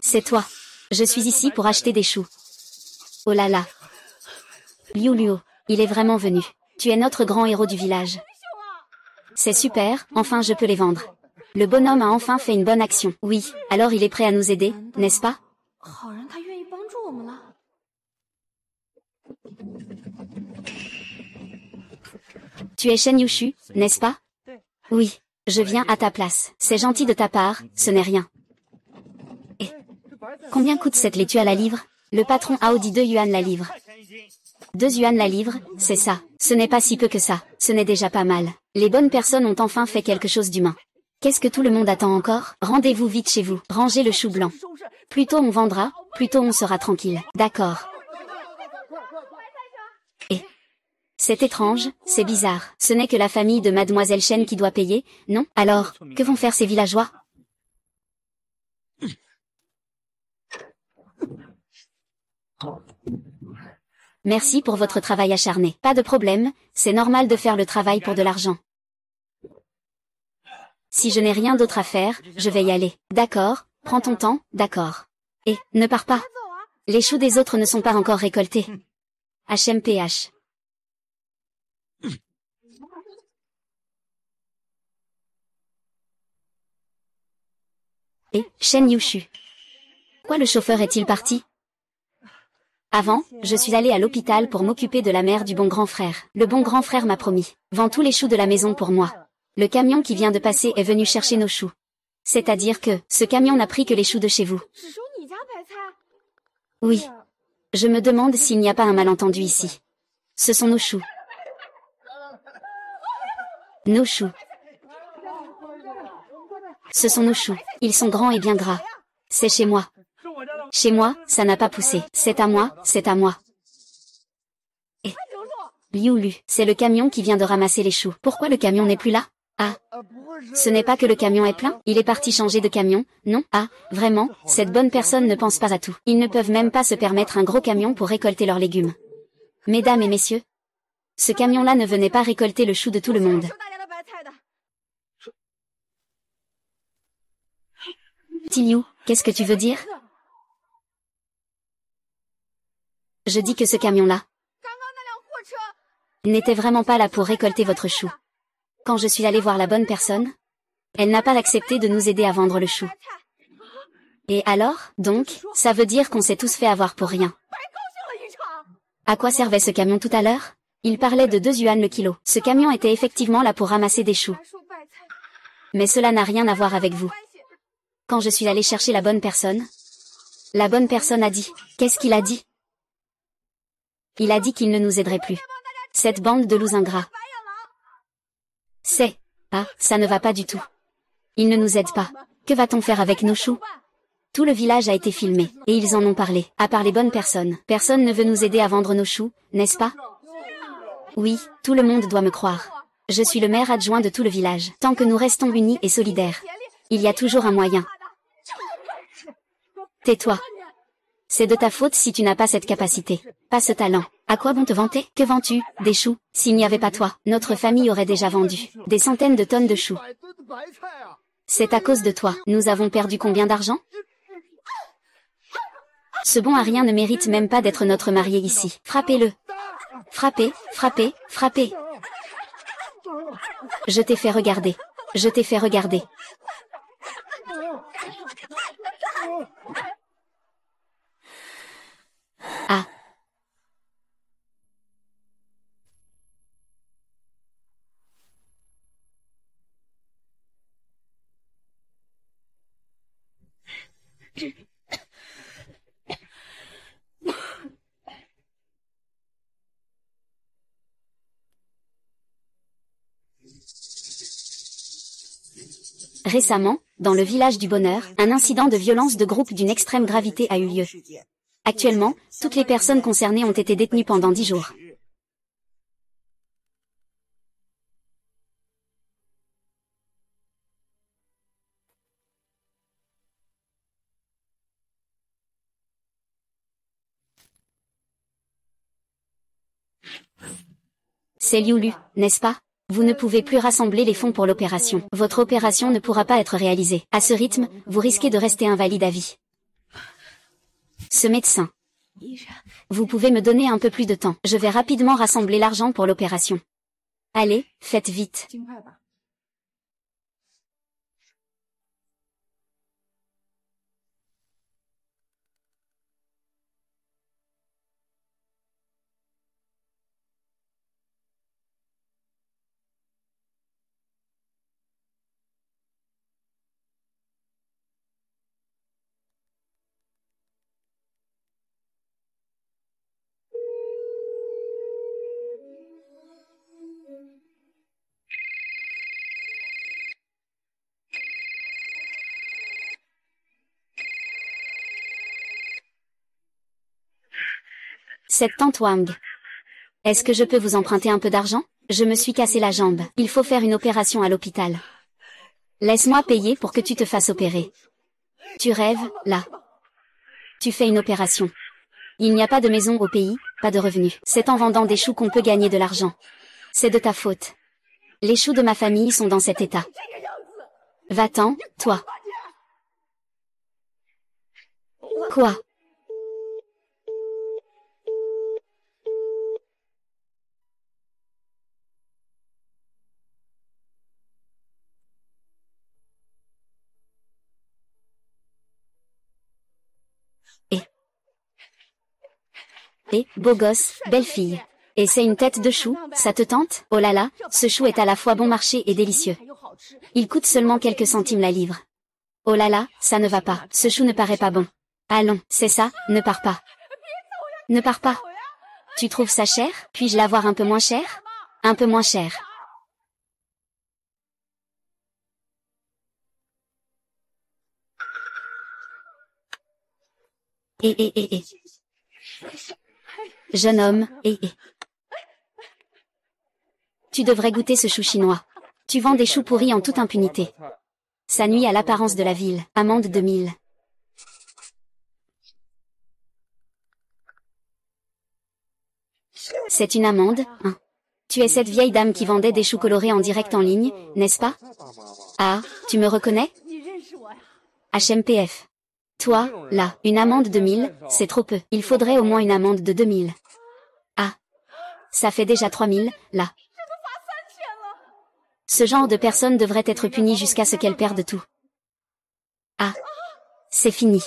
Speaker 1: C'est toi. Je suis ici pour acheter des choux. Oh là là. Liu Luo, il est vraiment venu. Tu es notre grand héros du village. C'est super, enfin je peux les vendre. Le bonhomme a enfin fait une bonne action. Oui, alors il est prêt à nous aider, n'est-ce pas? Tu es Shen Yushu, n'est-ce pas? Oui, je viens à ta place. C'est gentil de ta part, ce n'est rien. Et combien coûte cette laitue à la livre? Le patron Ao dit 2 yuan la livre. 2 yuan la livre, c'est ça. Ce n'est pas si peu que ça, ce n'est déjà pas mal. Les bonnes personnes ont enfin fait quelque chose d'humain. Qu'est-ce que tout le monde attend encore? Rendez-vous vite chez vous, rangez le chou blanc. Plus tôt on vendra, plus tôt on sera tranquille. D'accord. Et c'est étrange, c'est bizarre. Ce n'est que la famille de Mademoiselle Chen qui doit payer, non? Alors, que vont faire ces villageois? Merci pour votre travail acharné. Pas de problème, c'est normal de faire le travail pour de l'argent. Si je n'ai rien d'autre à faire, je vais y aller. D'accord, prends ton temps, d'accord. Et, ne pars pas. Les choux des autres ne sont pas encore récoltés. HMPH. Et, Shen Yushu. Quoi, le chauffeur est-il parti? Avant, je suis allée à l'hôpital pour m'occuper de la mère du bon grand frère. Le bon grand frère m'a promis. Vends tous les choux de la maison pour moi. Le camion qui vient de passer est venu chercher nos choux. C'est-à-dire que, ce camion n'a pris que les choux de chez vous. Oui. Je me demande s'il n'y a pas un malentendu ici. Ce sont nos choux. Nos choux. Ce sont nos choux. Ils sont grands et bien gras. C'est chez moi. Chez moi, ça n'a pas poussé. C'est à moi, c'est à moi. Et Liu Lu, c'est le camion qui vient de ramasser les choux. Pourquoi le camion n'est plus là? Ah. Ce n'est pas que le camion est plein, il est parti changer de camion, non? Ah, vraiment, cette bonne personne ne pense pas à tout. Ils ne peuvent même pas se permettre un gros camion pour récolter leurs légumes. Mesdames et messieurs, ce camion-là ne venait pas récolter le chou de tout le monde. Liu, qu'est-ce que tu veux dire? Je dis que ce camion-là n'était vraiment pas là pour récolter votre chou. Quand je suis allée voir la bonne personne, elle n'a pas accepté de nous aider à vendre le chou. Et alors, donc, ça veut dire qu'on s'est tous fait avoir pour rien. À quoi servait ce camion tout à l'heure? Il parlait de 2 yuan le kilo. Ce camion était effectivement là pour ramasser des choux. Mais cela n'a rien à voir avec vous. Quand je suis allée chercher la bonne personne a dit, qu'est-ce qu'il a dit? Il a dit qu'il ne nous aiderait plus. Cette bande de loups ingrats. Ça ne va pas du tout. Ils ne nous aident pas. Que va-t-on faire avec nos choux? Tout le village a été filmé, et ils en ont parlé. À part les bonnes personnes, personne ne veut nous aider à vendre nos choux, n'est-ce pas? Oui, tout le monde doit me croire. Je suis le maire adjoint de tout le village. Tant que nous restons unis et solidaires, il y a toujours un moyen. Tais-toi. C'est de ta faute si tu n'as pas cette capacité, pas ce talent. À quoi bon te vanter? Que vends-tu? Des choux? S'il n'y avait pas toi, notre famille aurait déjà vendu des centaines de tonnes de choux. C'est à cause de toi. Nous avons perdu combien d'argent? Ce bon à rien ne mérite même pas d'être notre marié ici. Frappez-le. Frappez, frappez, frappez. Je t'ai fait regarder. Je t'ai fait regarder. Ah. Récemment, dans le village du Bonheur, un incident de violence de groupe d'une extrême gravité a eu lieu. Actuellement, toutes les personnes concernées ont été détenues pendant 10 jours. C'est Liu Lu, n'est-ce pas? Vous ne pouvez plus rassembler les fonds pour l'opération. Votre opération ne pourra pas être réalisée. À ce rythme, vous risquez de rester invalide à vie. Ce médecin. Vous pouvez me donner un peu plus de temps. Je vais rapidement rassembler l'argent pour l'opération. Allez, faites vite. Cette tante Wang. Est-ce que je peux vous emprunter un peu d'argent? Je me suis cassé la jambe. Il faut faire une opération à l'hôpital. Laisse-moi payer pour que tu te fasses opérer. Tu rêves, là. Tu fais une opération. Il n'y a pas de maison au pays, pas de revenus. C'est en vendant des choux qu'on peut gagner de l'argent. C'est de ta faute. Les choux de ma famille sont dans cet état. Va-t'en, toi. Quoi? Beau gosse, belle fille. Et c'est une tête de chou, ça te tente? Oh là là, ce chou est à la fois bon marché et délicieux. Il coûte seulement quelques centimes la livre. Oh là là, ça ne va pas, ce chou ne paraît pas bon. Allons, c'est ça, ne pars pas. Ne pars pas. Tu trouves ça cher? Puis-je l'avoir un peu moins cher? Un peu moins cher. Et. Jeune homme, Tu devrais goûter ce chou chinois. Tu vends des choux pourris en toute impunité. Ça nuit à l'apparence de la ville. Amende 2000. C'est une amende, hein. Tu es cette vieille dame qui vendait des choux colorés en direct en ligne, n'est-ce pas? Ah, tu me reconnais? HMPF. Toi, là, une amende de 1000, c'est trop peu. Il faudrait au moins une amende de 2000. Ah. Ça fait déjà 3000, là. Ce genre de personne devrait être puni jusqu'à ce qu'elle perde tout. Ah. C'est fini.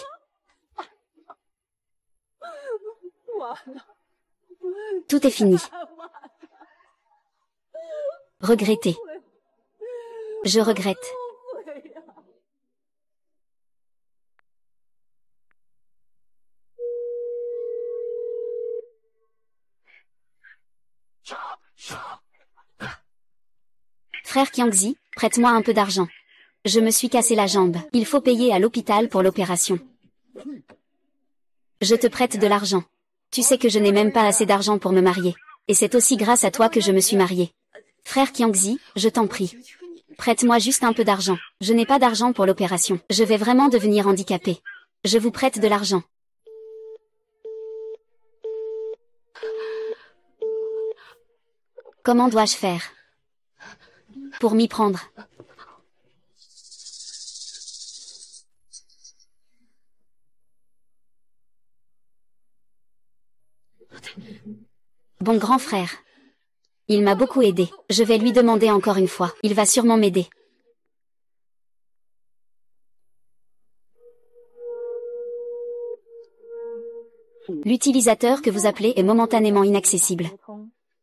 Speaker 1: Tout est fini. Regretter. Je regrette. Frère Qiangzi, prête-moi un peu d'argent. Je me suis cassé la jambe. Il faut payer à l'hôpital pour l'opération. Je te prête de l'argent. Tu sais que je n'ai même pas assez d'argent pour me marier. Et c'est aussi grâce à toi que je me suis mariée. Frère Qiangzi, je t'en prie. Prête-moi juste un peu d'argent. Je n'ai pas d'argent pour l'opération. Je vais vraiment devenir handicapée. Je vous prête de l'argent. Comment dois-je faire pour m'y prendre? Bon grand frère. Il m'a beaucoup aidé. Je vais lui demander encore une fois. Il va sûrement m'aider. L'utilisateur que vous appelez est momentanément inaccessible.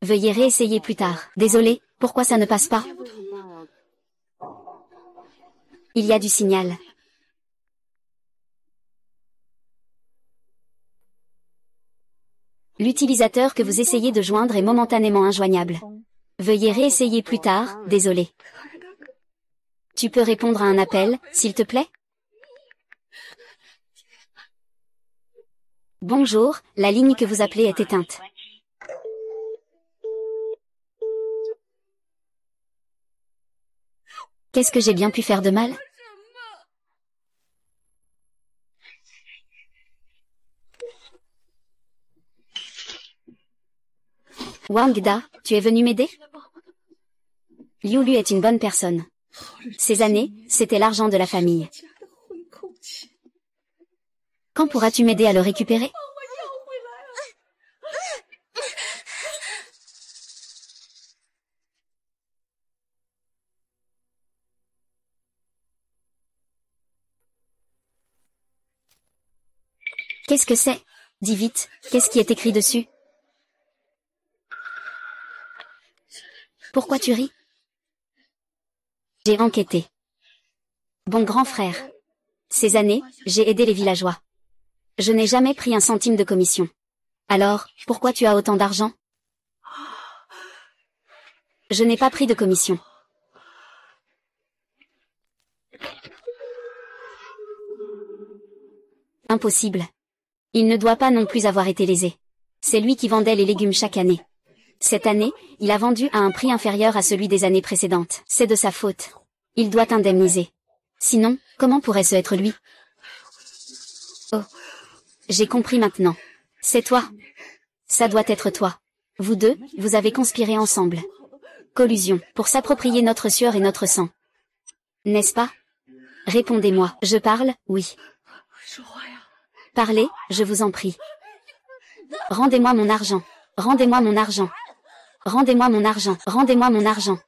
Speaker 1: Veuillez réessayer plus tard. Désolé, pourquoi ça ne passe pas? Il y a du signal. L'utilisateur que vous essayez de joindre est momentanément injoignable. Veuillez réessayer plus tard, désolé. Tu peux répondre à un appel, s'il te plaît? Bonjour, la ligne que vous appelez est éteinte. Qu'est-ce que j'ai bien pu faire de mal? Wang Da, tu es venu m'aider? Liu Lu est une bonne personne. Ces années, c'était l'argent de la famille. Quand pourras-tu m'aider à le récupérer? Qu'est-ce que c'est? Dis vite, qu'est-ce qui est écrit dessus? Pourquoi tu ris? J'ai enquêté. Bon grand frère. Ces années, j'ai aidé les villageois. Je n'ai jamais pris un centime de commission. Alors, pourquoi tu as autant d'argent? Je n'ai pas pris de commission. Impossible. Il ne doit pas non plus avoir été lésé. C'est lui qui vendait les légumes chaque année. Cette année, il a vendu à un prix inférieur à celui des années précédentes. C'est de sa faute. Il doit indemniser. Sinon, comment pourrait-ce être lui? Oh. J'ai compris maintenant. C'est toi. Ça doit être toi. Vous deux, vous avez conspiré ensemble. Collusion, pour s'approprier notre sueur et notre sang. N'est-ce pas? Répondez-moi. Je parle, oui. Parlez, je vous en prie. Rendez-moi mon argent. Rendez-moi mon argent. Rendez-moi mon argent. Rendez-moi mon argent.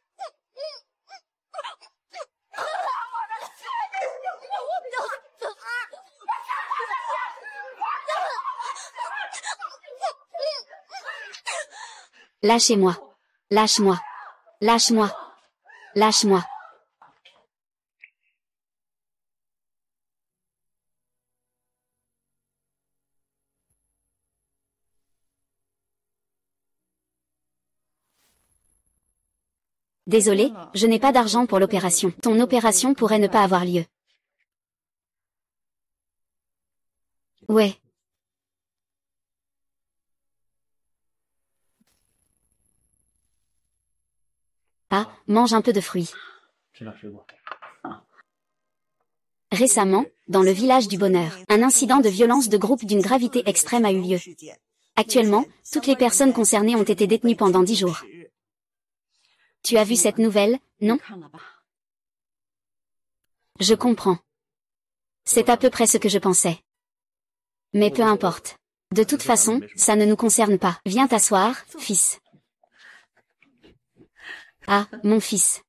Speaker 1: Lâchez-moi. Lâche-moi. Lâche-moi. Lâche-moi. Désolé, je n'ai pas d'argent pour l'opération. Ton opération pourrait ne pas avoir lieu. Ouais. Ah, mange un peu de fruits. Récemment, dans le village du bonheur, un incident de violence de groupe d'une gravité extrême a eu lieu. Actuellement, toutes les personnes concernées ont été détenues pendant 10 jours. Tu as vu cette nouvelle, non? Je comprends. C'est à peu près ce que je pensais. Mais peu importe. De toute façon, ça ne nous concerne pas. Viens t'asseoir, fils. Ah, mon fils.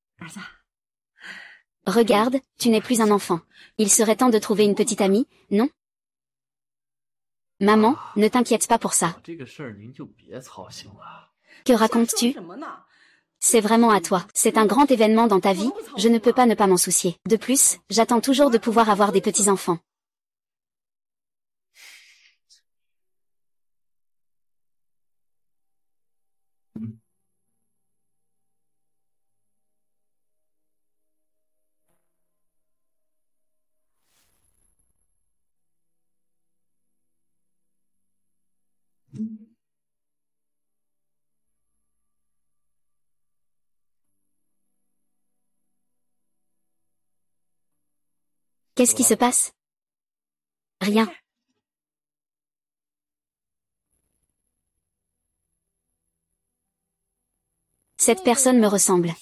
Speaker 1: Regarde, tu n'es plus un enfant. Il serait temps de trouver une petite amie, non? Maman, ne t'inquiète pas pour ça. Que racontes-tu? C'est vraiment à toi. C'est un grand événement dans ta vie, je ne peux pas ne pas m'en soucier. De plus, j'attends toujours de pouvoir avoir des petits-enfants. Qu'est-ce qui se passe? Rien. Cette personne me ressemble.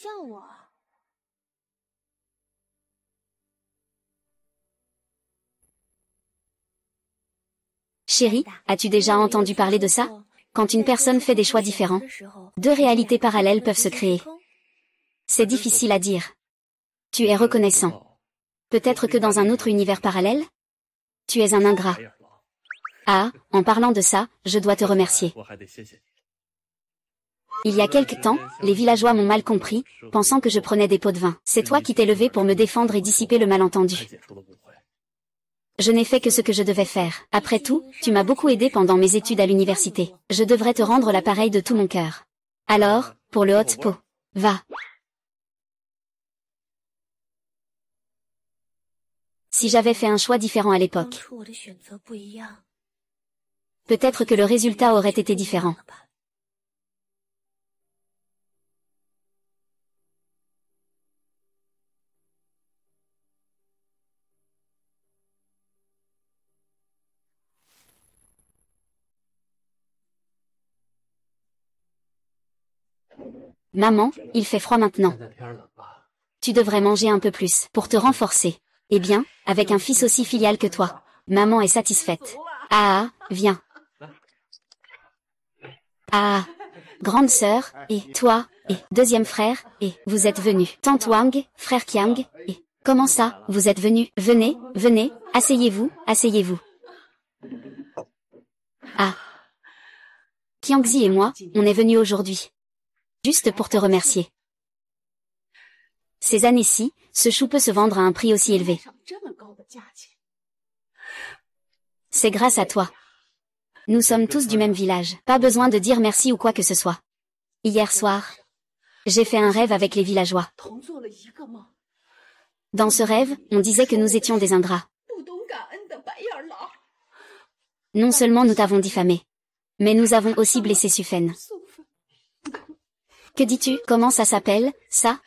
Speaker 1: Chérie, as-tu déjà entendu parler de ça? Quand une personne fait des choix différents, deux réalités parallèles peuvent se créer. C'est difficile à dire. Tu es reconnaissant. Peut-être que dans un autre univers parallèle? Tu es un ingrat. Ah, en parlant de ça, je dois te remercier. Il y a quelque temps, les villageois m'ont mal compris, pensant que je prenais des pots de vin. C'est toi qui t'es levé pour me défendre et dissiper le malentendu. Je n'ai fait que ce que je devais faire. Après tout, tu m'as beaucoup aidé pendant mes études à l'université. Je devrais te rendre l'appareil de tout mon cœur. Alors, pour le hot pot. Va. Si j'avais fait un choix différent à l'époque, peut-être que le résultat aurait été différent. Maman, il fait froid maintenant. Tu devrais manger un peu plus, pour te renforcer. Eh bien, avec un fils aussi filial que toi, maman est satisfaite. Ah, viens. Ah, grande sœur, et toi, et deuxième frère, et vous êtes venus. Tante Wang, frère Kiang, et comment ça, vous êtes venus? Venez, venez, asseyez-vous, asseyez-vous. Ah. Kiangzi et moi, on est venus aujourd'hui. Juste pour te remercier. Ces années-ci, ce chou peut se vendre à un prix aussi élevé. C'est grâce à toi. Nous sommes tous du même village. Pas besoin de dire merci ou quoi que ce soit. Hier soir, j'ai fait un rêve avec les villageois. Dans ce rêve, on disait que nous étions des ingrats. Non seulement nous t'avons diffamé, mais nous avons aussi blessé Sufen. Que dis-tu? Comment ça s'appelle, ça?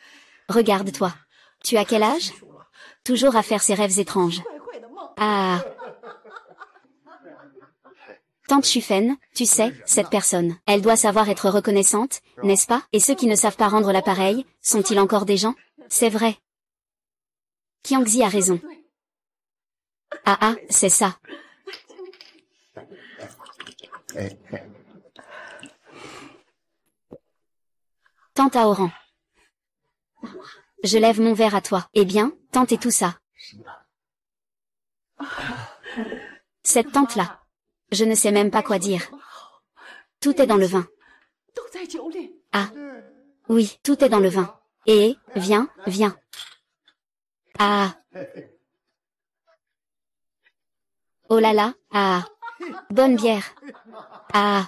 Speaker 1: Regarde-toi. Tu as quel âge? Toujours à faire ces rêves étranges. Ah. Tante Sufen, tu sais, cette personne, elle doit savoir être reconnaissante, n'est-ce pas? Et ceux qui ne savent pas rendre l'appareil, sont-ils encore des gens? C'est vrai. Kiangzi a raison. Ah, c'est ça. Tante Aoran. Je lève mon verre à toi. Eh bien, tante et tout ça. Cette tante-là. Je ne sais même pas quoi dire. Tout est dans le vin. Ah. Oui, tout est dans le vin. Et, viens, viens. Ah. Oh là là, ah. Bonne bière. Ah.